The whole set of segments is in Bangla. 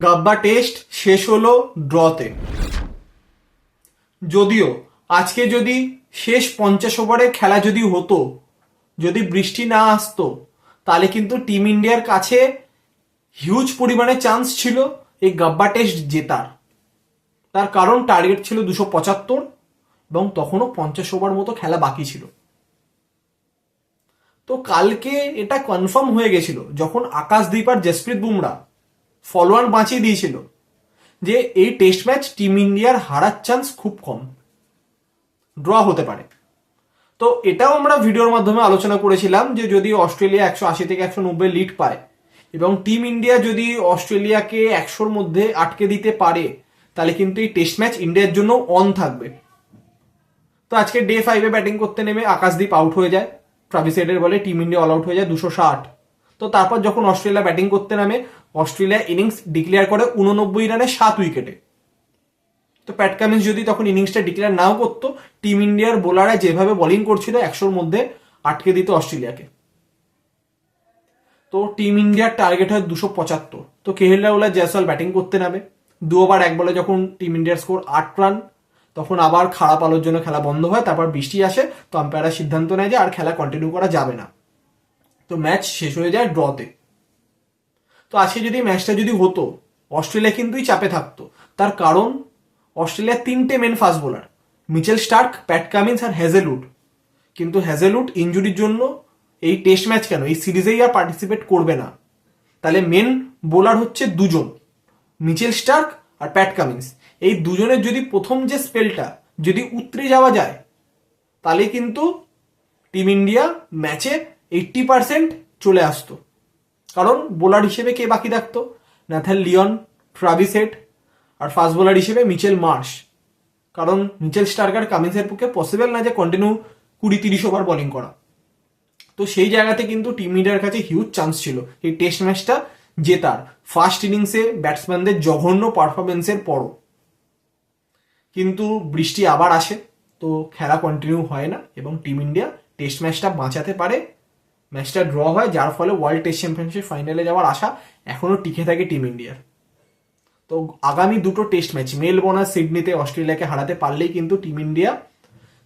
গাব্বা টেস্ট শেষ হলো ড্রতে। যদিও আজকে যদি শেষ 50 ওভারের খেলা যদি হতো, যদি বৃষ্টি না আসতো, তাহলে কিন্তু টিম ইন্ডিয়ার কাছে হিউজ পরিমাণে চান্স ছিল এই গাব্বা টেস্ট জেতার। তার কারণ টার্গেট ছিল 275 এবং তখনও 50 ওভার মতো খেলা বাকি ছিল। তো কালকে এটা কনফার্ম হয়ে গেছিল যখন আকাশদীপ আর জসপ্রীত বুমরা ফলোয়ার বাঁচিয়ে দিয়েছিল যে এই টেস্ট ম্যাচ টিম ইন্ডিয়ার হারার চান্স খুব কম, ড্র হতে পারে। তো এটাও আমরা ভিডিওর মাধ্যমে আলোচনা করেছিলাম যে যদি অস্ট্রেলিয়া 180 থেকে 190 লিড পায় এবং টিম ইন্ডিয়া যদি অস্ট্রেলিয়াকে 100-র মধ্যে আটকে দিতে পারে, তাহলে কিন্তু এই টেস্ট ম্যাচ ইন্ডিয়ার জন্য অন থাকবে। তো আজকে ডে 5-এ ব্যাটিং করতে নেমে আকাশদীপ আউট হয়ে যায়, ট্রাভিস হেডের বলে টিম ইন্ডিয়া অল আউট হয়ে যায় 260। তো তারপর যখন অস্ট্রেলিয়া ব্যাটিং করতে নামে, অস্ট্রেলিয়া ইনিংস ডিক্লেয়ার করে 89 রানে 7 উইকেটে। তো প্যাট কামিন্স যদি তখন ইনিংসটা ডিক্লেয়ার নাও করতো, টিম ইন্ডিয়ার বোলাররা যেভাবে বোলিং করছিল 100-র মধ্যে আটকে দিত অস্ট্রেলিয়াকে। তো টিম ইন্ডিয়ার টার্গেট হয় 275। তো কেএল রাহুল আর জয়সওয়াল ব্যাটিং করতে নামে। 2 ওভার 1 বলে যখন টিম ইন্ডিয়ার স্কোর 8 রান, তখন আবার খারাপ আলোর জন্য খেলা বন্ধ হয়। তারপর বৃষ্টি আসে, তো আম্পায়াররা সিদ্ধান্ত নেয় যে আর খেলা কন্টিনিউ করা যাবে না। তো ম্যাচ শেষ হয়ে যায় ড্রতে। তো আজকে যদি ম্যাচটা যদি হতো, অস্ট্রেলিয়া কিন্তুই চাপে থাকতো। তার কারণ অস্ট্রেলিয়ার 3টে main fast bowler, Mitchell Starc, Pat Cummins আর হ্যাজেলউড। কিন্তু হ্যাজেলউড ইনজুরির জন্য এই টেস্ট ম্যাচ কেন এই সিরিজেই আর পার্টিসিপেট করবে না। তাহলে মেন বোলার হচ্ছে দুজন, মিচেল স্টার্ক আর প্যাট কামিন্স। এই দুজনের যদি প্রথম যে স্পেলটা যদি উতরে যাওয়া যায়, তাহলে কিন্তু টিম ইন্ডিয়া ম্যাচে 80% চলে আসতো। কারণ বোলার হিসেবে কে বাকি থাকতো? ন্যাথান লিওন, ট্রাভিস হেড, আর ফাস্ট বোলার হিসেবে মিচেল মার্শ। কারণ মিচেল স্টার্ক আর কামিন্সের পক্ষে পসিবল না যে কন্টিনিউ 20-30 ওভার বোলিং করা। তো সেই জায়গাতে কিন্তু টিম ইন্ডিয়ার কাছে হিউজ চান্স ছিল এই টেস্ট ম্যাচটা জেতার, ফার্স্ট ইনিংসে ব্যাটসম্যানদের জঘন্য পারফরমেন্সের পরও। কিন্তু বৃষ্টি আবার আসে, তো খেলা কন্টিনিউ হয় না এবং টিম ইন্ডিয়া টেস্ট ম্যাচটা বাঁচাতে পারে। ম্যাচটা ড্র হয়, যার ফলে ওয়ার্ল্ড টেস্ট চ্যাম্পিয়নশিপ ফাইনালে যাওয়ার আশা এখনো টিকে থাকে টিম ইন্ডিয়ার। তো আগামী দুটো টেস্ট ম্যাচ মেলবোর্ন আর সিডনিতে অস্ট্রেলিয়াকে হারাতে পারলেই কিন্তু টিম ইন্ডিয়া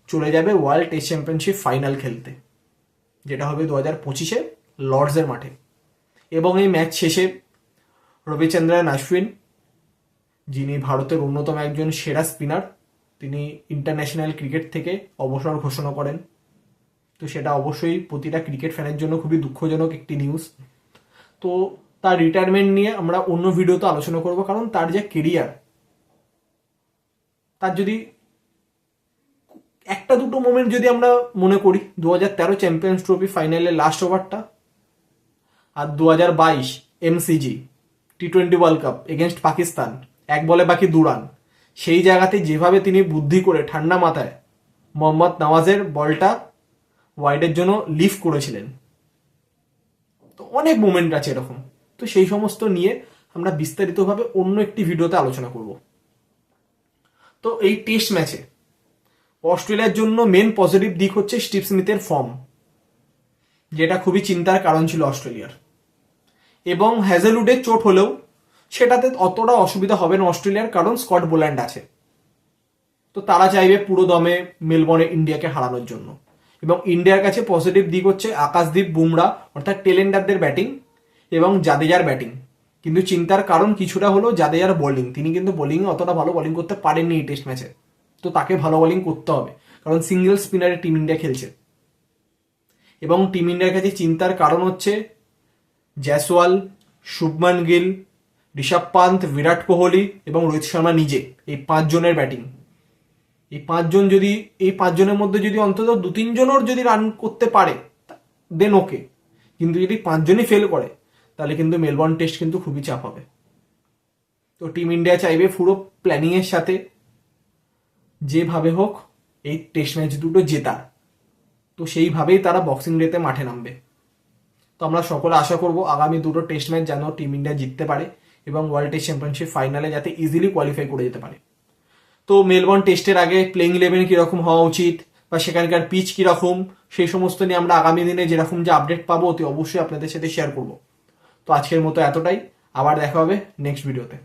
চলে যাবে ওয়ার্ল্ড টেস্ট চ্যাম্পিয়নশিপ ফাইনাল খেলতে, যেটা হবে 2025-এ লর্ডসের মাঠে। এবং এই ম্যাচ শেষে রবিচন্দ্রন অশ্বিন, যিনি ভারতের অন্যতম একজন সেরা স্পিনার, তিনি ইন্টারন্যাশনাল ক্রিকেট থেকে অবসর ঘোষণা করেন। তো সেটা অবশ্যই প্রতিটা ক্রিকেট ফ্যানের জন্য খুবই দুঃখজনক একটি নিউজ। তো তার রিটায়ারমেন্ট নিয়ে আমরা অন্য ভিডিওতে আলোচনা করব, কারণ তার যে কেরিয়ার, তার যদি একটা দুটো মোমেন্ট যদি আমরা মনে করি, 2013 চ্যাম্পিয়ন্স ট্রফি ফাইনালের লাস্ট ওভারটা, আর 2022 MCG T20 world cup against Pakistan, 1 বলে বাকি 2 রান, সেই জায়গাতে যেভাবে তিনি বুদ্ধি করে ঠান্ডা মাথায় মোহাম্মদ নওয়াজের বলটা ওয়াইডের জন্য লিফট করেছিলেন। তো অনেক মোমেন্ট আছে এরকম। তো সেই সমস্ত নিয়ে আমরা বিস্তারিতভাবে অন্য একটি ভিডিওতে আলোচনা করব। তো এই টেস্ট ম্যাচে অস্ট্রেলিয়ার জন্য মেন পজিটিভ দিক হচ্ছে স্টিভ স্মিথের ফর্ম, যেটা খুবই চিন্তার কারণ ছিল অস্ট্রেলিয়ার। এবং হ্যাজেলউডের চোট হলেও সেটাতে অতটা অসুবিধা হবে না অস্ট্রেলিয়ার, কারণ স্কট বোল্যান্ড আছে। তো তারা চাইবে পুরো দমে মেলবোর্নে ইন্ডিয়াকে হারানোর জন্য। এবং ইন্ডিয়ার কাছে পজিটিভ দিক হচ্ছে আকাশদীপ, বুমরা অর্থাৎ টেলেন্ডারদের ব্যাটিং এবং জাদেজার ব্যাটিং। কিন্তু চিন্তার কারণ কিছুটা হলো জাদেজার বোলিং। তিনি কিন্তু বোলিংয়ে অতটা ভালো বোলিং করতে পারেননি এই টেস্ট ম্যাচে। তো তাকে ভালো বোলিং করতে হবে, কারণ সিঙ্গেল স্পিনারে টিম ইন্ডিয়া খেলছে। এবং টিম ইন্ডিয়ার কাছে চিন্তার কারণ হচ্ছে জয়সওয়াল, শুভমান গিল, ঋষভ পান্ত, বিরাট কোহলি এবং রোহিত শর্মা নিজে, এই 5 জনের ব্যাটিং। এই 5 জন যদি, এই 5 জনের মধ্যে যদি অন্তত 2-3 জনের যদি রান করতে পারে দেন ওকে। কিন্তু যদি 5 জনই ফেল করে, তাহলে কিন্তু মেলবোর্ন টেস্ট কিন্তু খুবই চাপ হবে। তো টিম ইন্ডিয়া চাইবে পুরো প্ল্যানিং এর সাথে যেভাবে হোক এই টেস্ট ম্যাচ দুটো জেতার। তো সেইভাবেই তারা বক্সিং ডেতে মাঠে নামবে। তো আমরা সকলে আশা করব আগামী দুটো টেস্ট ম্যাচ যেন টিম ইন্ডিয়া জিততে পারে এবং ওয়ার্ল্ড টেস্ট চ্যাম্পিয়নশিপ ফাইনালে যাতে ইজিলি কোয়ালিফাই করে যেতে পারে। তো মেলবোর্ন টেস্টের আগে প্লেইং 11 কিরকম হওয়া উচিত বা সেখানকার পিচ কিরকম, সেই সমস্ত নিয়ে আমরা আগামী দিনে যেরকম যে আপডেট পাবো অতি অবশ্যই আপনাদের সাথে শেয়ার করব। তো আজকের মতো এতটাই। আবার দেখা হবে নেক্সট ভিডিওতে।